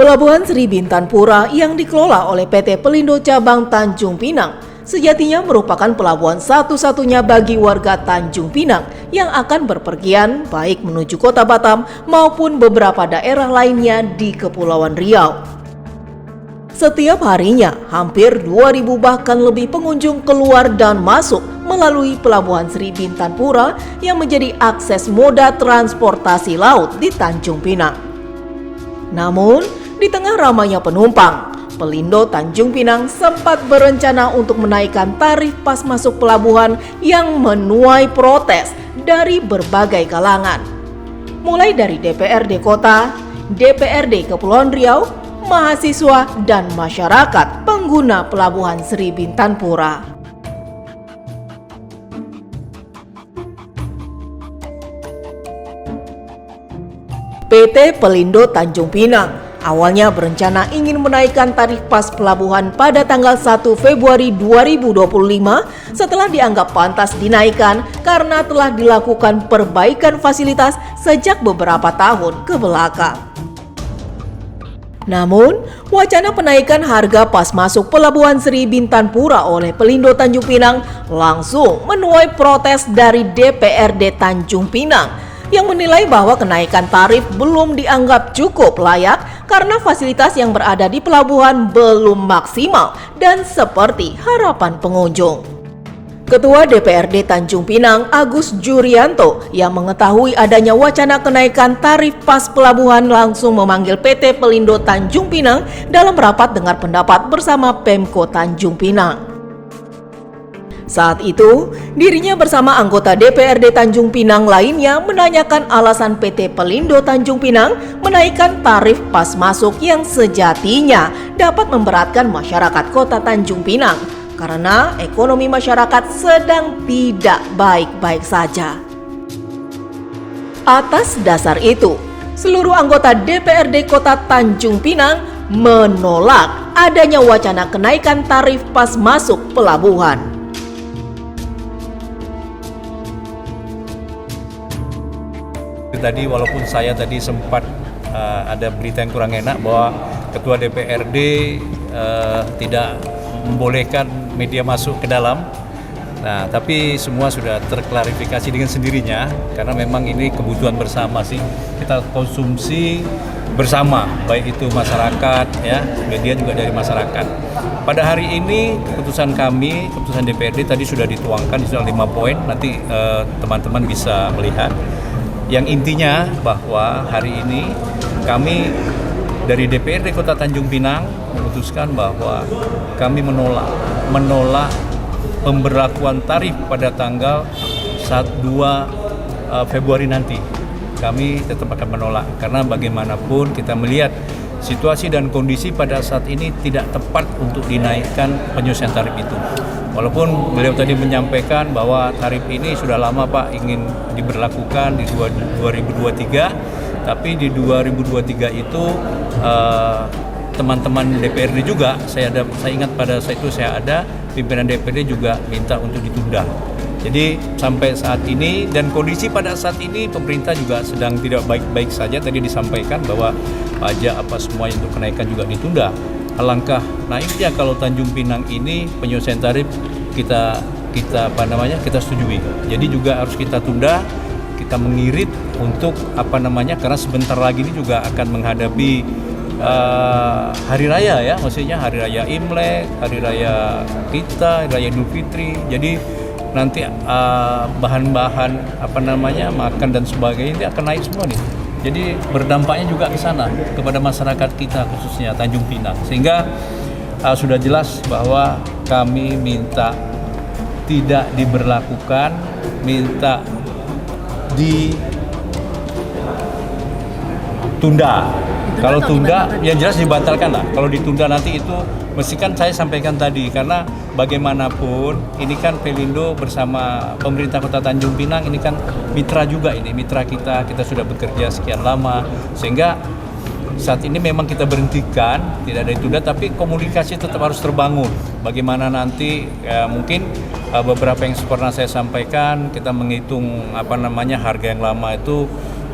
Pelabuhan Sri Bintan Pura yang dikelola oleh PT Pelindo Cabang Tanjung Pinang sejatinya merupakan pelabuhan satu-satunya bagi warga Tanjung Pinang yang akan berpergian baik menuju Kota Batam maupun beberapa daerah lainnya di Kepulauan Riau. Setiap harinya, hampir 2.000 bahkan lebih pengunjung keluar dan masuk melalui Pelabuhan Sri Bintan Pura yang menjadi akses moda transportasi laut di Tanjung Pinang. Namun, di tengah ramainya penumpang, Pelindo Tanjung Pinang sempat berencana untuk menaikkan tarif pas masuk pelabuhan yang menuai protes dari berbagai kalangan. Mulai dari DPRD Kota, DPRD Kepulauan Riau, mahasiswa, dan masyarakat pengguna Pelabuhan Sri Bintan Pura. PT Pelindo Tanjung Pinang awalnya berencana ingin menaikkan tarif pas pelabuhan pada tanggal 1 Februari 2025 setelah dianggap pantas dinaikkan karena telah dilakukan perbaikan fasilitas sejak beberapa tahun ke belakang. Namun, wacana penaikan harga pas masuk Pelabuhan Sri Bintan Pura oleh Pelindo Tanjung Pinang langsung menuai protes dari DPRD Tanjung Pinang yang menilai bahwa kenaikan tarif belum dianggap cukup layak karena fasilitas yang berada di pelabuhan belum maksimal dan seperti harapan pengunjung. Ketua DPRD Tanjung Pinang, Agus Jurianto, yang mengetahui adanya wacana kenaikan tarif pas pelabuhan langsung memanggil PT Pelindo Tanjung Pinang dalam rapat dengar pendapat bersama Pemko Tanjung Pinang. Saat itu, dirinya bersama anggota DPRD Tanjung Pinang lainnya menanyakan alasan PT Pelindo Tanjung Pinang menaikkan tarif pas masuk yang sejatinya dapat memberatkan masyarakat Kota Tanjung Pinang karena ekonomi masyarakat sedang tidak baik-baik saja. Atas dasar itu, seluruh anggota DPRD Kota Tanjung Pinang menolak adanya wacana kenaikan tarif pas masuk pelabuhan. Tadi walaupun saya tadi sempat ada berita yang kurang enak bahwa Ketua DPRD tidak membolehkan media masuk ke dalam. Nah, tapi semua sudah terklarifikasi dengan sendirinya karena memang ini kebutuhan bersama sih. Kita konsumsi bersama, baik itu masyarakat ya, media juga dari masyarakat. Pada hari ini keputusan kami, keputusan DPRD tadi sudah dituangkan di 5 poin, nanti teman-teman bisa melihat. Yang intinya bahwa hari ini kami dari DPRD Kota Tanjung Pinang memutuskan bahwa kami menolak pemberlakuan tarif pada tanggal 2 Februari nanti. Kami tetap akan menolak karena bagaimanapun kita melihat situasi dan kondisi pada saat ini tidak tepat untuk dinaikkan penyesuaian tarif itu. Walaupun beliau tadi menyampaikan bahwa tarif ini sudah lama Pak ingin diberlakukan di 2023, tapi di 2023 itu teman-teman DPRD juga, saya ingat pada saat itu saya ada, pimpinan DPRD juga minta untuk ditunda. Jadi sampai saat ini dan kondisi pada saat ini pemerintah juga sedang tidak baik-baik saja. Tadi disampaikan bahwa pajak apa semua untuk kenaikan juga ditunda. Alangkah naifnya kalau Tanjung Pinang ini penyelesaian tarif kita setujui. Jadi juga harus kita tunda, kita mengirit untuk karena sebentar lagi ini juga akan menghadapi hari raya ya, maksudnya hari raya Imlek, hari raya kita, hari raya Idul Fitri. Jadi nanti bahan-bahan makan dan sebagainya ini akan naik semua nih. Jadi berdampaknya juga ke sana kepada masyarakat kita khususnya Tanjung Pinang. Sehingga sudah jelas bahwa kami minta tidak diberlakukan, minta ditunda. Kalau tunda, yang jelas dibatalkan lah. Kalau ditunda nanti itu, mesti kan saya sampaikan tadi, karena bagaimanapun ini kan Pelindo bersama pemerintah Kota Tanjung Pinang ini kan mitra juga, ini mitra kita sudah bekerja sekian lama, sehingga saat ini memang kita berhentikan, tidak ada ditunda, tapi komunikasi tetap harus terbangun. Bagaimana nanti mungkin beberapa yang pernah saya sampaikan, kita menghitung harga yang lama itu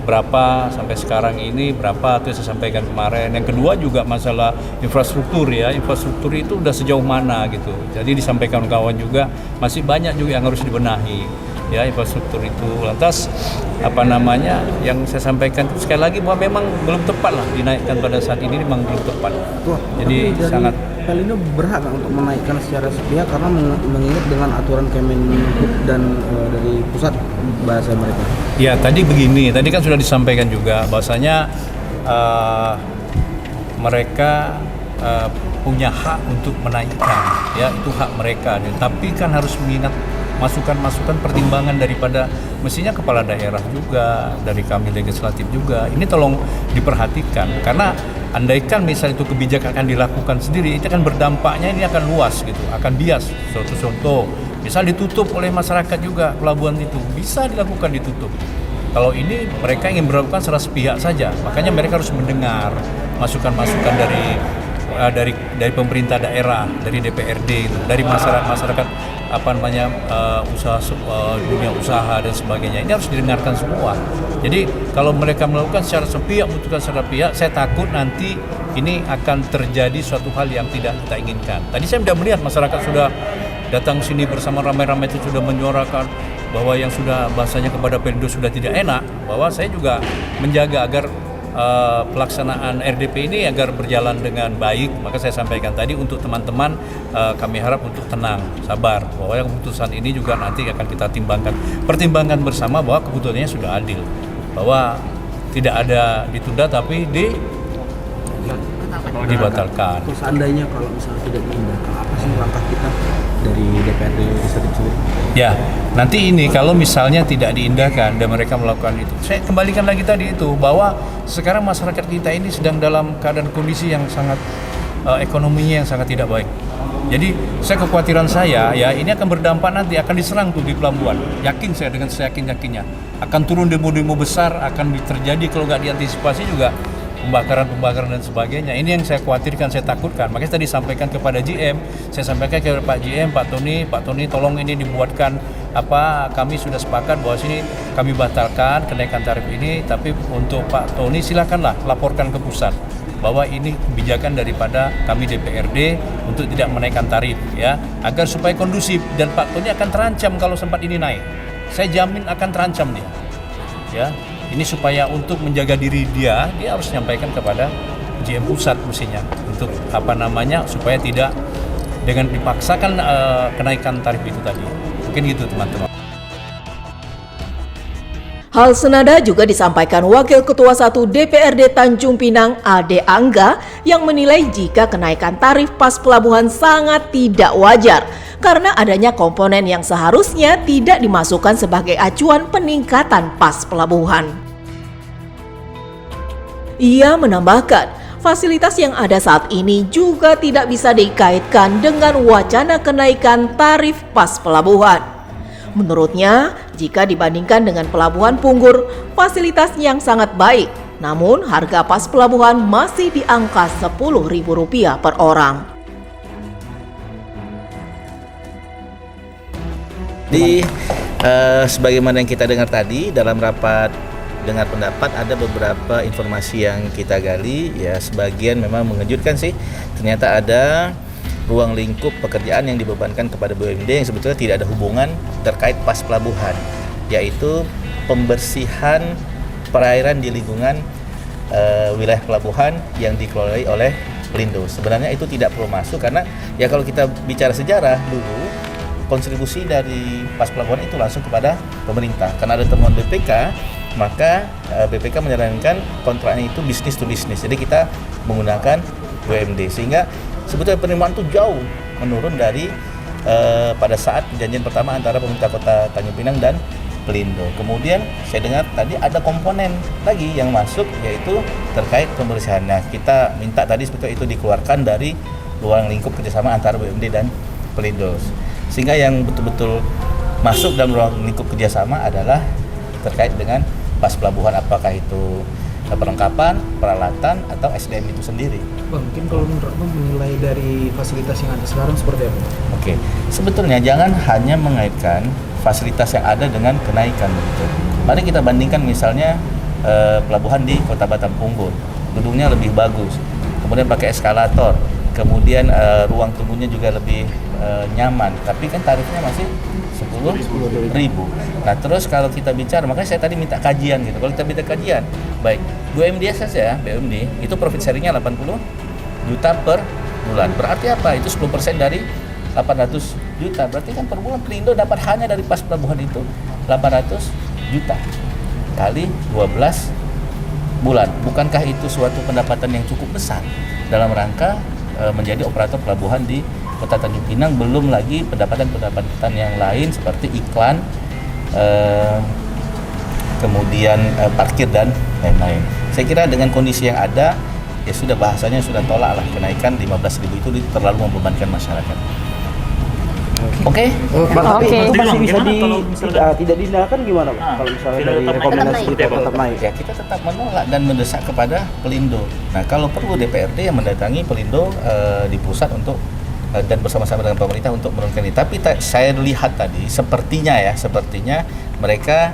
berapa sampai sekarang ini berapa, itu saya sampaikan kemarin. Yang kedua juga masalah infrastruktur ya, infrastruktur itu udah sejauh mana gitu. Jadi disampaikan kawan juga masih banyak juga yang harus dibenahi ya infrastruktur itu. Lantas yang saya sampaikan sekali lagi bahwa memang belum tepat lah dinaikkan pada saat ini, memang belum tepat. Jadi sangat Pelindo berhak nggak untuk menaikkan secara sepihak karena mengingat dengan aturan Kemenhub dan dari pusat bahasa mereka. Ya tadi begini, tadi kan sudah disampaikan juga bahwasanya mereka punya hak untuk menaikkan, ya itu hak mereka. Tapi kan harus mengingat masukan-masukan pertimbangan daripada mestinya kepala daerah juga, dari kami legislatif juga. Ini tolong diperhatikan karena andaikan misalnya itu kebijakan akan dilakukan sendiri, itu akan berdampaknya ini akan luas gitu, akan bias. Contoh, misal ditutup oleh masyarakat juga pelabuhan itu, bisa dilakukan ditutup. Kalau ini mereka ingin berlakukan secara sepihak saja, makanya mereka harus mendengar masukan-masukan dari pemerintah daerah, dari DPRD, itu, dari masyarakat dunia usaha dan sebagainya. Ini harus didengarkan semua. Jadi kalau mereka melakukan secara sepihak, membutuhkan secara pihak, saya takut nanti ini akan terjadi suatu hal yang tidak kita inginkan. Tadi saya sudah melihat masyarakat sudah datang sini bersama ramai-ramai itu sudah menyuarakan bahwa yang sudah bahasanya kepada Pelindo sudah tidak enak, bahwa saya juga menjaga agar pelaksanaan RDP ini agar berjalan dengan baik. Maka saya sampaikan tadi untuk teman-teman kami harap untuk tenang, sabar, bahwa yang keputusan ini juga nanti akan kita pertimbangkan bersama bahwa keputusannya sudah adil, bahwa tidak ada ditunda tapi dibatalkan. Terus seandainya kalau misalnya tidak diindahkan, apa sih langkah kita dari DPRD legislatif sendiri? Ya, nanti ini kalau misalnya tidak diindahkan dan mereka melakukan itu, saya kembalikan lagi tadi itu bahwa sekarang masyarakat kita ini sedang dalam keadaan kondisi yang sangat ekonominya yang sangat tidak baik. Jadi kekhawatiran saya ya ini akan berdampak nanti akan diserang tuh di pelabuhan. Yakin saya dengan seyakin-yakinnya akan turun demo-demo besar, akan terjadi kalau nggak diantisipasi juga pembakaran dan sebagainya. Ini yang saya khawatirkan, saya takutkan. Makanya tadi sampaikan kepada GM, saya sampaikan ke Pak GM, Pak Tony tolong ini dibuatkan kami sudah sepakat bahwa sini kami batalkan kenaikan tarif ini, tapi untuk Pak Tony silakanlah laporkan ke pusat bahwa ini kebijakan daripada kami DPRD untuk tidak menaikkan tarif ya, agar supaya kondusif, dan Pak Tony akan terancam kalau sempat ini naik. Saya jamin akan terancam dia. Ya. Ini supaya untuk menjaga diri dia harus menyampaikan kepada GM pusat mestinya untuk supaya tidak dengan dipaksakan kenaikan tarif itu tadi. Mungkin gitu teman-teman. Hal senada juga disampaikan Wakil Ketua 1 DPRD Tanjung Pinang Ade Angga yang menilai jika kenaikan tarif pas pelabuhan sangat tidak wajar karena adanya komponen yang seharusnya tidak dimasukkan sebagai acuan peningkatan pas pelabuhan. Ia menambahkan, fasilitas yang ada saat ini juga tidak bisa dikaitkan dengan wacana kenaikan tarif pas pelabuhan. Menurutnya, jika dibandingkan dengan pelabuhan Punggur, fasilitas yang sangat baik, namun harga pas pelabuhan masih di angka Rp10.000 per orang. Sebagaimana yang kita dengar tadi dalam rapat dengar pendapat, ada beberapa informasi yang kita gali ya, sebagian memang mengejutkan sih. Ternyata ada ruang lingkup pekerjaan yang dibebankan kepada BUMD yang sebetulnya tidak ada hubungan terkait pas pelabuhan, yaitu pembersihan perairan di lingkungan wilayah pelabuhan yang dikelola oleh Pelindo. Sebenarnya itu tidak perlu masuk karena ya kalau kita bicara sejarah dulu, kontribusi dari pas pelabuhan itu langsung kepada pemerintah. Karena ada temuan BPK, maka BPK menyarankan kontraknya itu bisnis to bisnis. Jadi kita menggunakan BUMD, sehingga sebetulnya penerimaan itu jauh menurun dari pada saat perjanjian pertama antara pemerintah Kota Tanjung Pinang dan Pelindo. Kemudian saya dengar tadi ada komponen lagi yang masuk, yaitu terkait pembersihan. Nah, kita minta tadi sebetulnya itu dikeluarkan dari ruang lingkup kerjasama antara BUMD dan Pelindo, sehingga yang betul-betul masuk dalam ruang lingkup kerjasama adalah terkait dengan pas pelabuhan, apakah itu perlengkapan, peralatan, atau SDM itu sendiri. Bang, mungkin kalau menurut Bang menilai dari fasilitas yang ada sekarang seperti apa? Oke, sebetulnya jangan hanya mengaitkan fasilitas yang ada dengan kenaikan begitu. Mari kita bandingkan misalnya pelabuhan di Kota Batam Unggul. Gedungnya lebih bagus, kemudian pakai eskalator, kemudian ruang tunggunya juga lebih nyaman, tapi kan tarifnya masih 10.000. Nah terus kalau kita bicara, makanya saya tadi minta kajian gitu. Kalau kita minta kajian, baik BUMD saja, BUMD itu profit sharingnya 80 juta per bulan. Berarti apa? Itu 10% dari 800 juta. Berarti kan per bulan Pelindo dapat hanya dari pas pelabuhan itu 800 juta kali 12 bulan. Bukankah itu suatu pendapatan yang cukup besar dalam rangka menjadi operator pelabuhan di Kota Tanjung Pinang, belum lagi pendapatan-pendapatan yang lain seperti iklan, kemudian parkir dan lain-lain. Saya kira dengan kondisi yang ada, ya sudah bahasanya sudah tolak lah, kenaikan 15.000 itu terlalu membebankan masyarakat. Oke? Bang, tapi Oke. itu masih bisa Misalkan tidak diindahkan gimana Bang? Kalau misalnya tidak dari tetap rekomendasi naik. itu tetap naik. Ya kita tetap menolak dan mendesak kepada Pelindo. Nah kalau perlu DPRD yang mendatangi Pelindo di pusat untuk dan bersama-sama dengan pemerintah untuk menurunkan ini. Tapi saya lihat tadi sepertinya mereka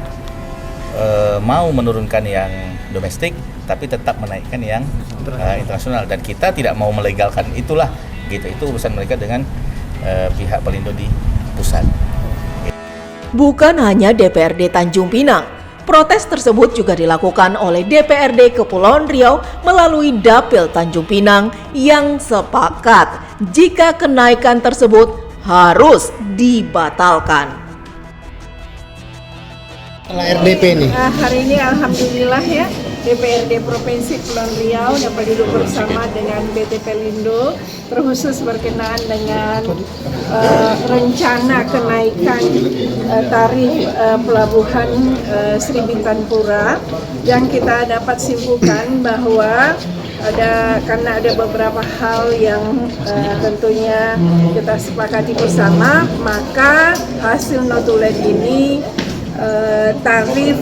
mau menurunkan yang domestik, tapi tetap menaikkan yang internasional. Dan kita tidak mau melegalkan itulah, gitu. Itu urusan mereka dengan pihak Pelindo di pusat. Bukan hanya DPRD Tanjung Pinang, protes tersebut juga dilakukan oleh DPRD Kepulauan Riau melalui Dapil Tanjung Pinang yang sepakat jika kenaikan tersebut harus dibatalkan. RDP nih. Hari ini alhamdulillah ya DPRD Provinsi Kepulauan Riau dapat duduk bersama dengan BT Pelindo terkhusus berkenaan dengan rencana kenaikan tarif pelabuhan Sri Bintang Pura, yang kita dapat simpulkan bahwa karena ada beberapa hal yang tentunya kita sepakati bersama, maka hasil notulen ini tarif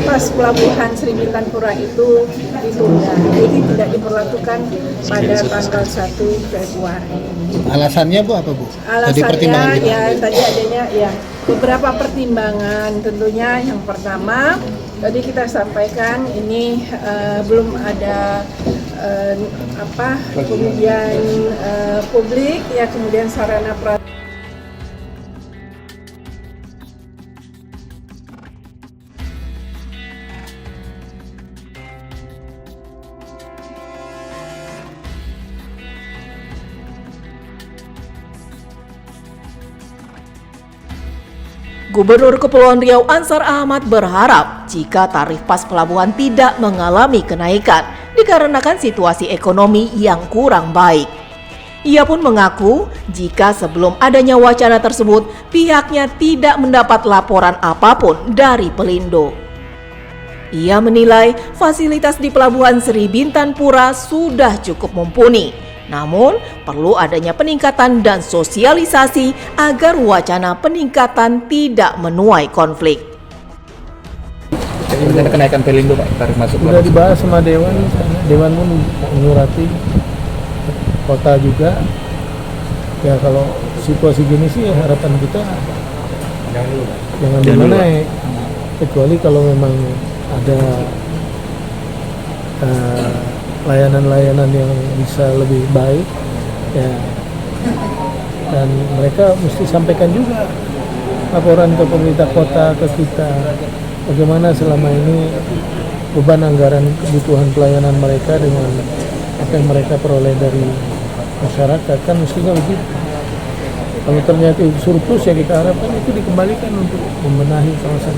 pas pelabuhan Sri Bintang Pura itu ditunda, jadi tidak diberlakukan pada tanggal 1 Februari. Alasannya Bu apa Bu? Alasannya ya tadi adanya ya beberapa pertimbangan, tentunya yang pertama tadi kita sampaikan ini belum ada kemudian publik ya, kemudian sarana prasarana. Gubernur Kepulauan Riau Ansar Ahmad berharap jika tarif pas pelabuhan tidak mengalami kenaikan dikarenakan situasi ekonomi yang kurang baik. Ia pun mengaku jika sebelum adanya wacana tersebut pihaknya tidak mendapat laporan apapun dari Pelindo. Ia menilai fasilitas di Pelabuhan Sri Bintang Pura sudah cukup mumpuni. Namun, perlu adanya peningkatan dan sosialisasi agar wacana peningkatan tidak menuai konflik. Rencana kenaikan Pelindo Pak, tarif masuk sudah dibahas sama Dewan, Dewan pun menyurati kota juga. Ya kalau situasi gini sih harapan kita jangan dinaik, kecuali kalau memang ada layanan-layanan yang bisa lebih baik ya, dan mereka mesti sampaikan juga laporan ke pemerintah kota, ke kita, bagaimana selama ini beban anggaran kebutuhan pelayanan mereka dengan apa yang mereka peroleh dari masyarakat, kan mestinya begitu. Kalau ternyata itu surplus, ya kita harapkan itu dikembalikan untuk membenahi kawasan.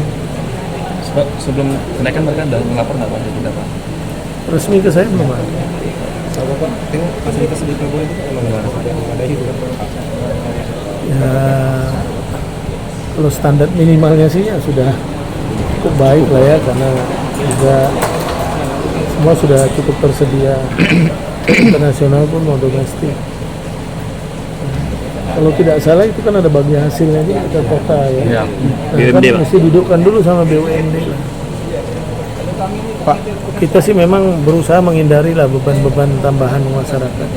Sebelum kenaikan mereka sudah melapor nggak Pak? Tidak Pak? Resmi ke saya belum ada. Pak, tengok fasilitas di pelabuhan itu emang ada itu kan? Ya, kalau standar minimalnya sih ya sudah cukup baik lah ya, karena juga semua sudah cukup tersedia, internasional pun mau domestik. Kalau tidak salah itu kan ada bagi hasilnya juga ke kota ya. Nah, kan mesti dudukkan dulu sama BUMD lah. Pak, kita sih memang berusaha menghindari lah beban-beban tambahan masyarakat.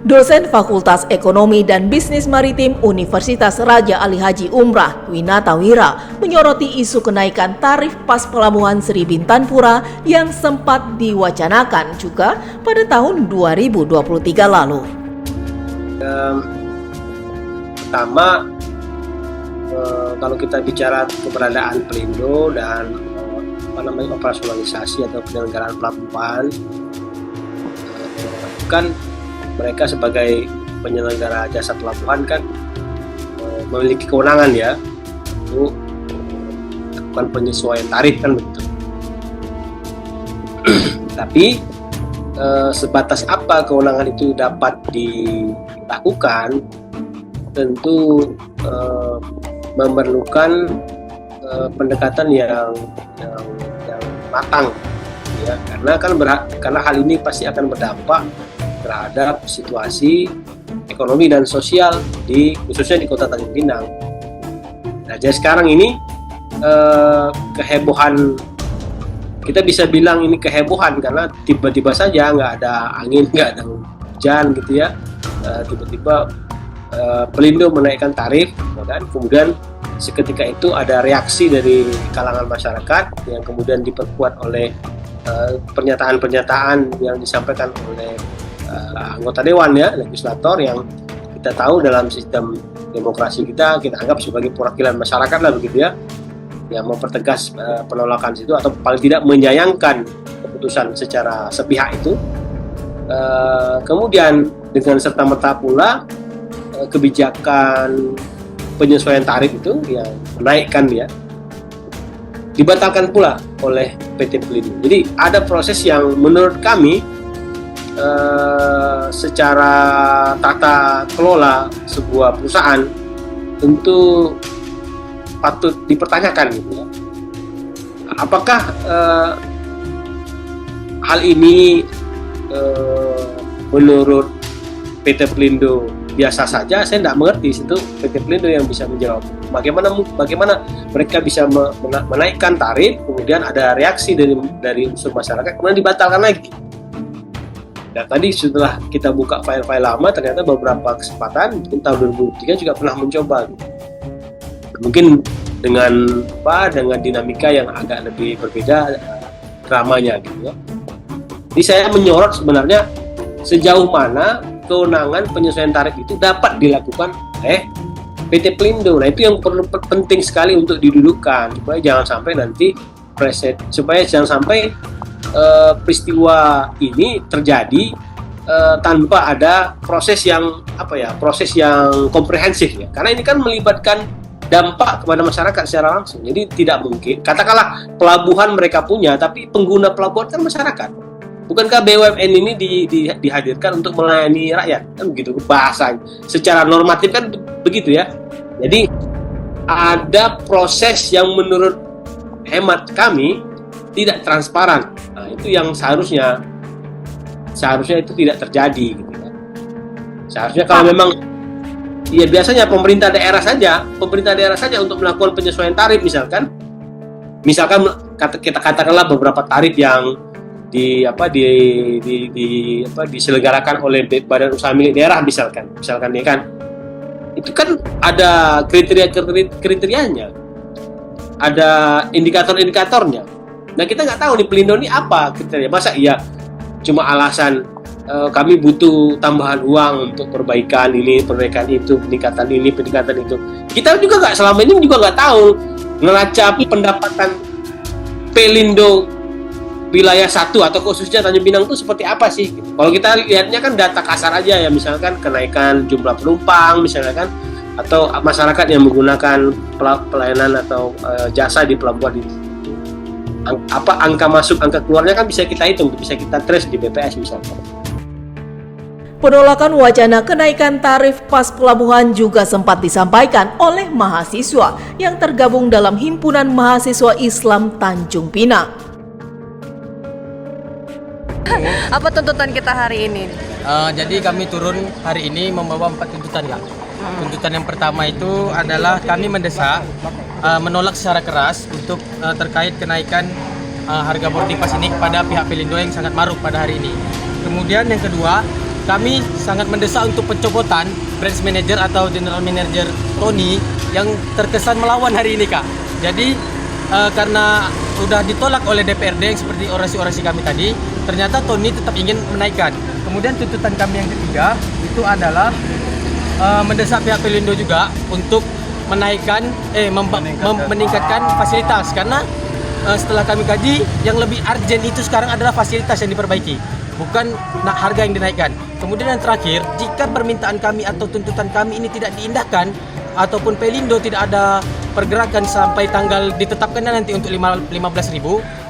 Dosen Fakultas Ekonomi dan Bisnis Maritim Universitas Raja Ali Haji Umrah, Winata Wira, menyoroti isu kenaikan tarif pas Pelabuhan Sri Bintan Pura yang sempat diwacanakan juga pada tahun 2023 lalu. Pertama, kalau kita bicara keberadaan Pelindo dan operasionalisasi atau penyelenggaraan pelabuhan, kan mereka sebagai penyelenggara jasa pelabuhan kan memiliki kewenangan ya untuk melakukan penyesuaian tarif kan begitu. Tapi sebatas apa kewenangan itu dapat dilakukan tentu memerlukan pendekatan yang matang ya, karena hal ini pasti akan berdampak terhadap situasi ekonomi dan sosial khususnya di Kota Tanjung Pinang. Nah, jadi sekarang ini kehebohan, kita bisa bilang ini kehebohan karena tiba-tiba saja nggak ada angin, nggak ada hujan gitu ya, tiba-tiba Pelindo menaikkan tarif, kan? Kemudian seketika itu ada reaksi dari kalangan masyarakat yang kemudian diperkuat oleh pernyataan-pernyataan yang disampaikan oleh anggota dewan ya, legislator, yang kita tahu dalam sistem demokrasi kita anggap sebagai perwakilan masyarakat lah begitu ya, yang mempertegas penolakan itu atau paling tidak menyayangkan keputusan secara sepihak itu. Kemudian dengan serta-merta pula kebijakan penyesuaian tarif itu yang menaikkan ya dibatalkan pula oleh PT Pelindo. Jadi ada proses yang menurut kami secara tata kelola sebuah perusahaan tentu patut dipertanyakan gitu ya. Apakah hal ini menurut PT Pelindo biasa saja? Saya tidak mengerti, itu PT Pelindo yang bisa menjawab. Bagaimana mereka bisa menaikkan tarif, kemudian ada reaksi dari unsur masyarakat, kemudian dibatalkan lagi. Dan tadi setelah kita buka file-file lama, ternyata beberapa kesempatan, mungkin tahun 2003 juga pernah mencoba. Mungkin dengan dinamika yang agak lebih berbeda dramanya gitu ya. Jadi saya menyorot sebenarnya sejauh mana kewenangan penyesuaian tarif itu dapat dilakukan oleh PT Pelindo. Nah, itu yang perlu penting sekali untuk didudukkan supaya jangan sampai peristiwa ini terjadi tanpa ada proses yang komprehensif ya. Karena ini kan melibatkan dampak kepada masyarakat secara langsung. Jadi tidak mungkin, katakanlah pelabuhan mereka punya, tapi pengguna pelabuhan kan masyarakat. Bukankah BUMN ini dihadirkan untuk melayani rakyat? Kan begitu bahasa. Secara normatif kan begitu ya. Jadi ada proses yang menurut hemat kami tidak transparan. Nah, itu yang seharusnya itu tidak terjadi gitu ya. Seharusnya kalau memang ya biasanya pemerintah daerah saja untuk melakukan penyesuaian tarif, misalkan kita katakanlah beberapa tarif yang diselenggarakan oleh badan usaha milik daerah misalkan ya kan, itu kan ada kriterianya, ada indikatornya. Nah, kita nggak tahu di Pelindo ini apa kriteria. Masa iya cuma alasan kami butuh tambahan uang untuk perbaikan ini, perbaikan itu, peningkatan ini, peningkatan itu. Kita juga selama ini nggak tahu ngelacak pendapatan Pelindo wilayah 1 atau khususnya Tanjung Pinang itu seperti apa sih? Kalau kita lihatnya kan data kasar aja ya, misalkan kenaikan jumlah penumpang misalnya kan, atau masyarakat yang menggunakan pelayanan atau jasa di pelabuhan itu. Angka masuk, angka keluarnya kan bisa kita hitung, bisa kita trace di BPS misalkan. Penolakan wacana kenaikan tarif pas pelabuhan juga sempat disampaikan oleh mahasiswa yang tergabung dalam Himpunan Mahasiswa Islam Tanjung Pinang. Apa tuntutan kita hari ini? Jadi kami turun hari ini membawa 4 tuntutan ya. Tuntutan yang pertama itu adalah kami mendesak menolak secara keras untuk terkait kenaikan harga boarding pass ini kepada pihak Pelindo yang sangat maruk pada hari ini. Kemudian yang kedua, kami sangat mendesak untuk pencopotan branch manager atau general manager Tony yang terkesan melawan hari ini, Kak. Jadi karena sudah ditolak oleh DPRD yang seperti orasi-orasi kami tadi, ternyata Tony tetap ingin menaikkan. Kemudian tuntutan kami yang ketiga itu adalah mendesak pihak Pelindo juga untuk meningkatkan fasilitas, karena setelah kami kaji yang lebih urgent itu sekarang adalah fasilitas yang diperbaiki, bukan harga yang dinaikkan. Kemudian yang terakhir, jika permintaan kami atau tuntutan kami ini tidak diindahkan ataupun Pelindo tidak ada pergerakan sampai tanggal ditetapkannya nanti untuk 15.000,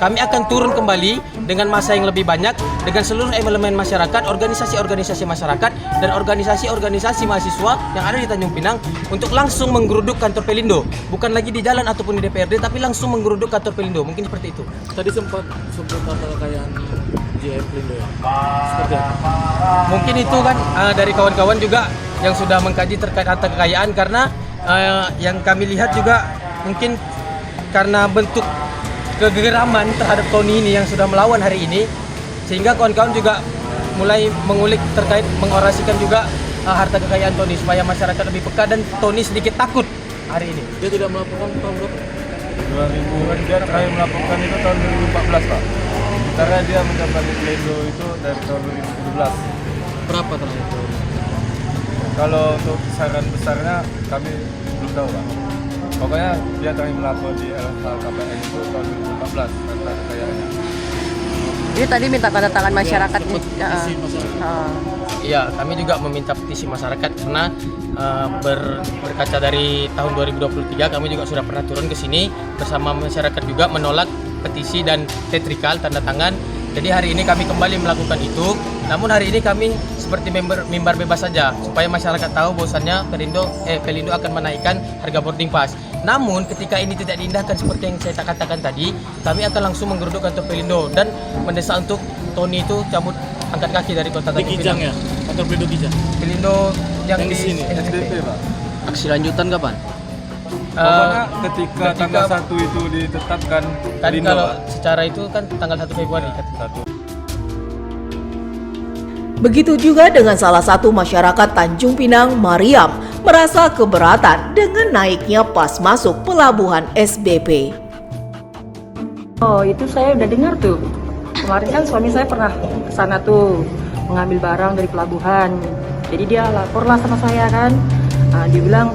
kami akan turun kembali dengan masa yang lebih banyak dengan seluruh elemen masyarakat, organisasi-organisasi masyarakat dan organisasi-organisasi mahasiswa yang ada di Tanjung Pinang untuk langsung menggeruduk kantor Pelindo, bukan lagi di jalan ataupun di DPRD, tapi langsung menggeruduk kantor Pelindo. Mungkin seperti itu. Tadi sempat sebut harta kekayaan JM Pelindo ya. Seperti apa? Mungkin itu kan dari kawan-kawan juga yang sudah mengkaji terkait harta kekayaan, karena yang kami lihat juga mungkin karena bentuk kegeraman terhadap Tony ini yang sudah melawan hari ini, sehingga kawan-kawan juga mulai mengulik terkait mengorasikan juga harta kekayaan Tony supaya masyarakat lebih peka dan Tony sedikit takut hari ini. Dia tidak melaporkan tahun berapa? 2000 dia terakhir melaporkan itu tahun 2014 Pak. Sementara dia mendapat di Pelindo itu dari tahun 2017. Berapa terakhir? Kalau untuk kisaran besarnya kami belum tahu Pak. Pokoknya dia terakhir melapor di LHKPN itu tahun 2014 harta kekayaannya. Jadi tadi minta tanda tangan masyarakat. Iya, kami juga meminta petisi masyarakat karena berkaca dari tahun 2023 kami juga sudah pernah turun ke sini bersama masyarakat juga menolak petisi dan tetrikal tanda tangan. Jadi hari ini kami kembali melakukan itu. Namun hari ini kami seperti mimbar bebas saja supaya masyarakat tahu bahwasannya Pelindo akan menaikkan harga boarding pass. Namun ketika ini tidak diindahkan seperti yang saya katakan tadi, kami akan langsung menggeruduk kantor Pelindo dan mendesak untuk Tony itu cabut angkat kaki dari kota Tanjung Pinang. ya? Kantor Pelindo Kijang? Pelindo yang di sini. SDP Pak. Aksi lanjutan kapan? Pokoknya ketika tanggal 1 itu ditetapkan kan Pelindo, kalau Pak. secara itu kan tanggal 1 Februari kan. Begitu juga dengan salah satu masyarakat Tanjung Pinang, Mariam, merasa keberatan dengan naiknya pas masuk pelabuhan SBP. Oh, itu saya udah dengar tuh. Kemarin kan suami saya pernah ke sana tuh mengambil barang dari pelabuhan. Jadi dia laporlah sama saya kan. Dia bilang,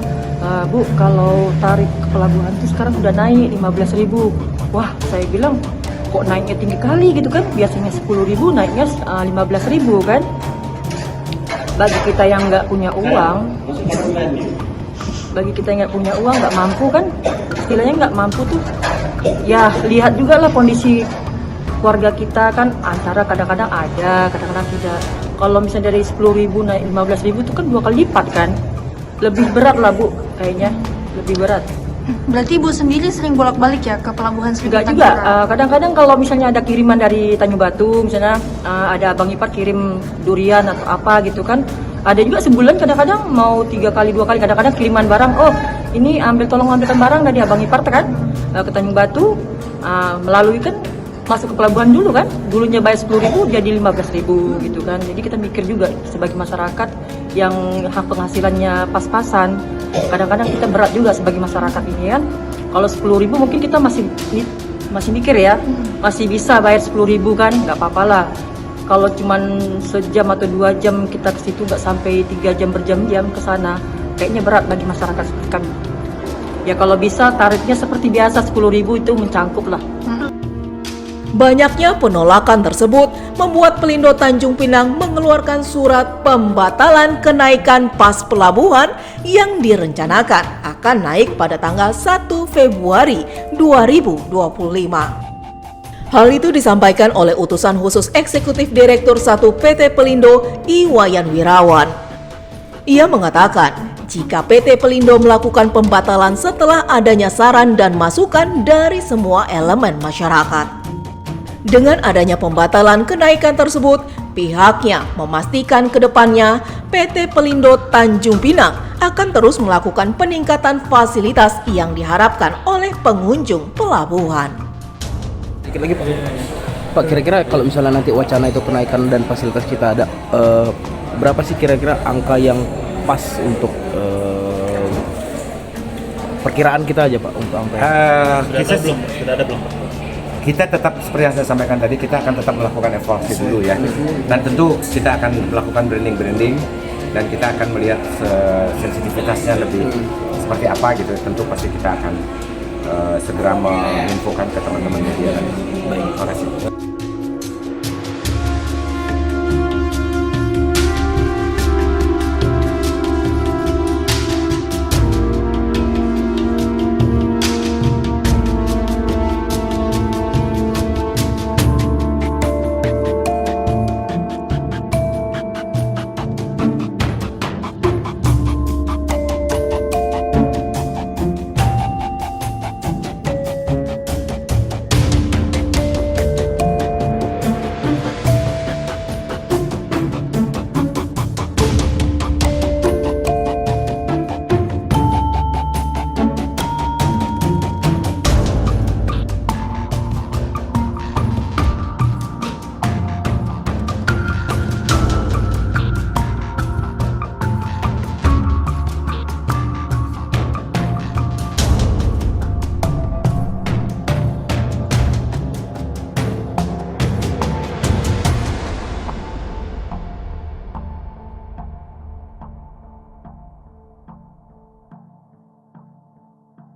Bu, kalau tarik ke pelabuhan itu sekarang udah naik 15.000. Wah, saya bilang, kok naiknya tinggi kali gitu kan? Biasanya 10.000, naiknya 15.000 kan? Bagi kita yang nggak punya uang, nggak mampu kan? Istilahnya nggak mampu tuh. Ya, lihat juga lah kondisi keluarga kita kan, antara kadang-kadang ada, kadang-kadang tidak. Kalau misalnya dari 10.000 naik 15.000 itu kan 2 kali lipat kan? Lebih berat lah Bu, kayaknya lebih berat. Berarti Ibu sendiri sering bolak-balik ya ke pelabuhan Enggak juga, kadang-kadang kalau misalnya ada kiriman dari Tanjung Batu, misalnya ada Abang Ipar kirim durian atau apa gitu kan, ada juga sebulan kadang-kadang mau 3 kali 2 kali, kadang-kadang kiriman barang, oh ini tolong ambilkan barang dari Abang Ipar kan, ke Tanjung Batu, melalui kan masuk ke pelabuhan dulu kan, dulunya bayar 10.000 jadi 15.000 gitu kan. Jadi kita mikir juga sebagai masyarakat yang hak penghasilannya pas-pasan, kadang-kadang kita berat juga sebagai masyarakat ini kan. Kalau 10.000 mungkin kita masih mikir ya, masih bisa bayar 10.000 kan, nggak apa-apa lah. Kalau cuman sejam atau 2 jam kita ke situ, nggak sampai 3 jam berjam-jam ke sana, kayaknya berat bagi masyarakat seperti kami. Ya kalau bisa tarifnya seperti biasa 10.000 itu mencangkup lah. Banyaknya penolakan tersebut membuat Pelindo Tanjung Pinang mengeluarkan surat pembatalan kenaikan pas pelabuhan yang direncanakan akan naik pada tanggal 1 Februari 2025. Hal itu disampaikan oleh utusan khusus Eksekutif Direktur 1 PT Pelindo Iwayan Wirawan. Ia mengatakan, jika PT Pelindo melakukan pembatalan setelah adanya saran dan masukan dari semua elemen masyarakat. Dengan adanya pembatalan kenaikan tersebut, pihaknya memastikan ke depannya PT Pelindo Tanjung Pinang akan terus melakukan peningkatan fasilitas yang diharapkan oleh pengunjung pelabuhan. Dikit lagi Pak, kira-kira kalau misalnya nanti wacana itu kenaikan dan fasilitas kita ada, berapa sih kira-kira angka yang pas untuk perkiraan kita aja Pak untuk angka? Sudah ada belum? Kita tetap seperti yang saya sampaikan tadi, kita akan tetap melakukan evaluasi dulu ya. Dan tentu kita akan melakukan branding dan kita akan melihat sensitivitasnya lebih seperti apa gitu. Tentu pasti kita akan segera menginfokan ke teman-teman media. Baik, terima kasih.